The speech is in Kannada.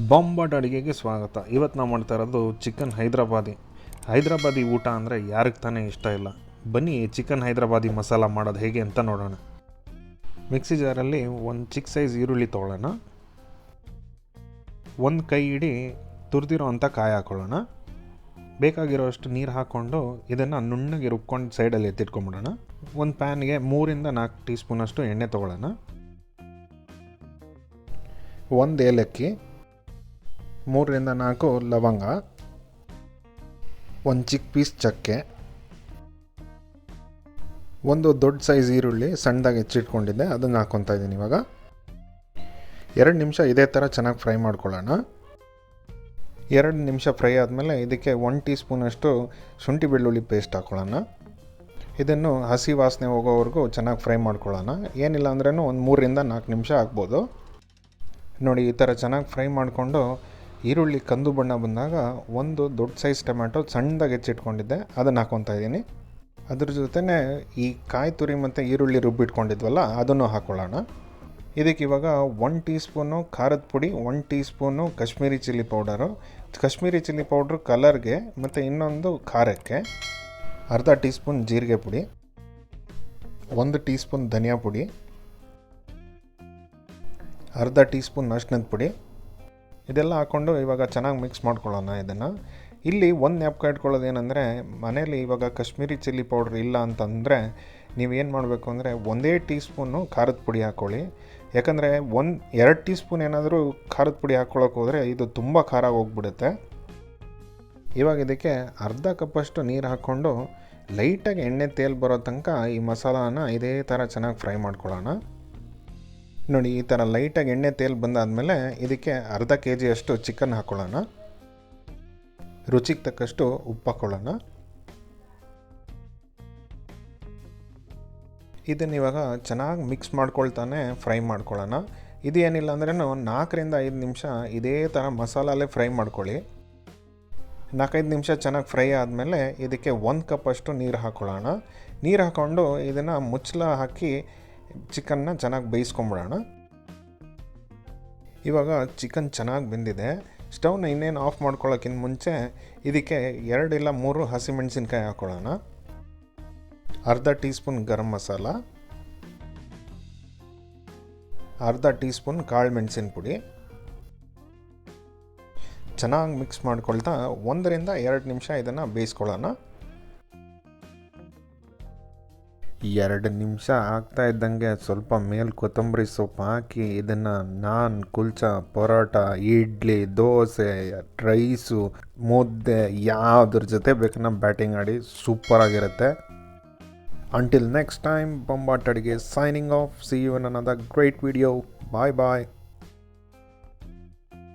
ಬಾಂಬಾಟ್ ಅಡುಗೆಗೆ ಸ್ವಾಗತ. ಇವತ್ತು ನಾವು ಮಾಡ್ತಾ ಇರೋದು ಚಿಕನ್ ಹೈದರಾಬಾದಿ ಊಟ ಅಂದರೆ ಯಾರಿಗೆ ತಾನೇ ಇಷ್ಟ ಇಲ್ಲ. ಬನ್ನಿ ಚಿಕನ್ ಹೈದರಾಬಾದಿ ಮಸಾಲ ಮಾಡೋದು ಹೇಗೆ ಅಂತ ನೋಡೋಣ. ಮಿಕ್ಸಿ ಜಾರಲ್ಲಿ ಒಂದು ಚಿಕ್ಕ ಸೈಜ್ ಈರುಳ್ಳಿ ತೊಗೊಳ್ಳೋಣ. ಒಂದು ಕೈ ಹಿಡಿ ತುರಿದಿರೋ ಅಂಥ ಕಾಯಿ ಹಾಕ್ಕೊಳ್ಳೋಣ. ಬೇಕಾಗಿರೋಷ್ಟು ನೀರು ಹಾಕ್ಕೊಂಡು ಇದನ್ನು ನುಣ್ಣಗೆ ರುಬ್ಕೊಂಡು ಸೈಡಲ್ಲಿ ಎತ್ತಿಟ್ಕೊಂಬಿಡೋಣ. ಒಂದು ಪ್ಯಾನ್ಗೆ 3-4 ಟೀ ಸ್ಪೂನಷ್ಟು ಎಣ್ಣೆ ತೊಗೊಳ್ಳೋಣ. ಒಂದು ಏಲಕ್ಕಿ, 3-4 ಲವಂಗ, ಒಂದು ಚಿಕ್ಕ ಪೀಸ್ ಚಕ್ಕೆ, ಒಂದು ದೊಡ್ಡ ಸೈಜ್ ಈರುಳ್ಳಿ ಸಣ್ಣದಾಗಿ ಹೆಚ್ಚಿಟ್ಕೊಂಡಿದ್ದೆ ಅದನ್ನು ಹಾಕ್ಕೊತಾ ಇದ್ದೀನಿ. ಇವಾಗ 2 ನಿಮಿಷ ಇದೇ ಥರ ಚೆನ್ನಾಗಿ ಫ್ರೈ ಮಾಡ್ಕೊಳ್ಳೋಣ. 2 ನಿಮಿಷ ಫ್ರೈ ಆದಮೇಲೆ ಇದಕ್ಕೆ 1 ಟೀ ಸ್ಪೂನಷ್ಟು ಶುಂಠಿ ಬೆಳ್ಳುಳ್ಳಿ ಪೇಸ್ಟ್ ಹಾಕ್ಕೊಳ್ಳೋಣ. ಇದನ್ನು ಹಸಿ ವಾಸನೆ ಹೋಗೋವರೆಗೂ ಚೆನ್ನಾಗಿ ಫ್ರೈ ಮಾಡ್ಕೊಳ್ಳೋಣ. ಏನಿಲ್ಲ ಅಂದ್ರೂ ಒಂದು 3-4 ನಿಮಿಷ ಆಗ್ಬೋದು. ನೋಡಿ, ಈ ಥರ ಚೆನ್ನಾಗಿ ಫ್ರೈ ಮಾಡಿಕೊಂಡು ಈರುಳ್ಳಿ ಕಂದು ಬಣ್ಣ ಬಂದಾಗ ಒಂದು ದೊಡ್ಡ ಸೈಜ್ ಟೊಮ್ಯಾಟೊ ಸಣ್ಣದಾಗಿ ಹೆಚ್ಚಿಟ್ಕೊಂಡಿದ್ದೆ ಅದನ್ನು ಹಾಕ್ಕೊತಾ ಇದ್ದೀನಿ. ಅದ್ರ ಜೊತೆನೇ ಈ ಕಾಯಿ ತುರಿ ಮತ್ತು ಈರುಳ್ಳಿ ರುಬ್ಬಿಟ್ಕೊಂಡಿದ್ವಲ್ಲ ಅದನ್ನು ಹಾಕ್ಕೊಳ್ಳೋಣ. ಇದಕ್ಕೆ ಇವಾಗ 1 ಟೀ ಸ್ಪೂನು ಖಾರದ ಪುಡಿ, 1 teaspoon Kashmiri chilli powder ಕಲರ್ಗೆ ಮತ್ತು ಇನ್ನೊಂದು ಖಾರಕ್ಕೆ, ಅರ್ಧ ಟೀ ಸ್ಪೂನ್ ಜೀರಿಗೆ ಪುಡಿ, 1 ಟೀ ಸ್ಪೂನ್ ಧನಿಯಾ ಪುಡಿ, ಅರ್ಧ ಟೀ ಸ್ಪೂನ್ ಅರಿಶಿಣದ ಪುಡಿ ಇದೆಲ್ಲ ಹಾಕ್ಕೊಂಡು ಇವಾಗ ಚೆನ್ನಾಗಿ ಮಿಕ್ಸ್ ಮಾಡ್ಕೊಳ್ಳೋಣ. ಇದನ್ನು ಇಲ್ಲಿ ಒಂದು ಜ್ಞಾಪಕ ಇಟ್ಕೊಳ್ಳೋದು ಏನಂದರೆ, ಮನೇಲಿ ಇವಾಗ ಕಾಶ್ಮೀರಿ ಚಿಲ್ಲಿ ಪೌಡ್ರ್ ಇಲ್ಲ ಅಂತಂದರೆ ನೀವೇನು ಮಾಡಬೇಕು ಅಂದರೆ 1 ಟೀ ಸ್ಪೂನು ಖಾರದ ಪುಡಿ ಹಾಕ್ಕೊಳ್ಳಿ. ಯಾಕಂದರೆ 2 ಟೀ ಸ್ಪೂನ್ ಏನಾದರೂ ಖಾರದ ಪುಡಿ ಹಾಕ್ಕೊಳ್ಳೋಕೆ ಹೋದರೆ ಇದು ತುಂಬ ಖಾರ ಹೋಗ್ಬಿಡುತ್ತೆ. ಇವಾಗ ಇದಕ್ಕೆ ಅರ್ಧ ಕಪ್ಪಷ್ಟು ನೀರು ಹಾಕ್ಕೊಂಡು ಲೈಟಾಗಿ ಎಣ್ಣೆ ತೇಲ್ ಬರೋ ತನಕ ಈ ಮಸಾಲಾನ ಇದೇ ಥರ ಚೆನ್ನಾಗಿ ಫ್ರೈ ಮಾಡ್ಕೊಳ್ಳೋಣ. ನೋಡಿ, ಈ ಥರ ಲೈಟಾಗಿ ಎಣ್ಣೆ ತೇಲ್ ಬಂದಾದಮೇಲೆ ಇದಕ್ಕೆ ಅರ್ಧ kg ಅಷ್ಟು ಚಿಕನ್ ಹಾಕ್ಕೊಳ್ಳೋಣ. ರುಚಿಗೆ ತಕ್ಕಷ್ಟು ಉಪ್ಪು ಹಾಕ್ಕೊಳ್ಳೋಣ. ಇದನ್ನು ಇವಾಗ ಚೆನ್ನಾಗಿ ಮಿಕ್ಸ್ ಮಾಡ್ಕೊಳ್ತಾನೆ ಫ್ರೈ ಮಾಡ್ಕೊಳ್ಳೋಣ. ಇದು ಏನಿಲ್ಲ ಅಂದ್ರೂ 4-5 ನಿಮಿಷ ಇದೇ ಥರ ಮಸಾಲಲ್ಲೇ ಫ್ರೈ ಮಾಡ್ಕೊಳ್ಳಿ. 4-5 ನಿಮಿಷ ಚೆನ್ನಾಗಿ ಫ್ರೈ ಆದಮೇಲೆ ಇದಕ್ಕೆ 1 ಕಪ್ ಅಷ್ಟು ನೀರು ಹಾಕ್ಕೊಳ್ಳೋಣ. ನೀರು ಹಾಕ್ಕೊಂಡು ಇದನ್ನು ಮುಚ್ಚಳ ಹಾಕಿ ಚಿಕನ್ನ ಚೆನ್ನಾಗಿ ಬೇಯಿಸ್ಕೊಂಬಿಡೋಣ. ಇವಾಗ ಚಿಕನ್ ಚೆನ್ನಾಗಿ ಬೆಂದಿದೆ. ಸ್ಟವ್ನ ಇನ್ನೇನು ಆಫ್ ಮಾಡ್ಕೊಳ್ಳೋಕ್ಕಿಂತ ಮುಂಚೆ ಇದಕ್ಕೆ 2 ಇಲ್ಲ 3 ಹಸಿಮೆಣಸಿನ್ಕಾಯಿ ಹಾಕ್ಕೊಳ್ಳೋಣ. ಅರ್ಧ ಟೀ ಸ್ಪೂನ್ ಗರಂ ಮಸಾಲ, ಅರ್ಧ ಟೀ ಸ್ಪೂನ್ ಕಾಳು ಮೆಣಸಿನ ಪುಡಿ ಚೆನ್ನಾಗಿ ಮಿಕ್ಸ್ ಮಾಡ್ಕೊಳ್ತಾ 1-2 ನಿಮಿಷ ಇದನ್ನು ಬೇಯಿಸ್ಕೊಳ್ಳೋಣ. 2 ನಿಮಿಷ ಆಗ್ತಾ ಇದ್ದಂಗೆ ಸ್ವಲ್ಪ ಮೇಲೆ ಕೊತ್ತಂಬರಿ ಸೊಪ್ಪು ಹಾಕಿ ಇದನ್ನು ನಾನ್, ಕುಲ್ಚಾ, ಪರೋಟ, ಇಡ್ಲಿ, ದೋಸೆ, ರೈಸು, ಮುದ್ದೆ ಯಾವುದ್ರ ಜೊತೆ ಬೇಕನ್ನ ಬ್ಯಾಟಿಂಗ್ ಆಡಿ ಸೂಪರಾಗಿರುತ್ತೆ. Until next time, Bombatt Aduge signing off. See you in another great video. Bye bye.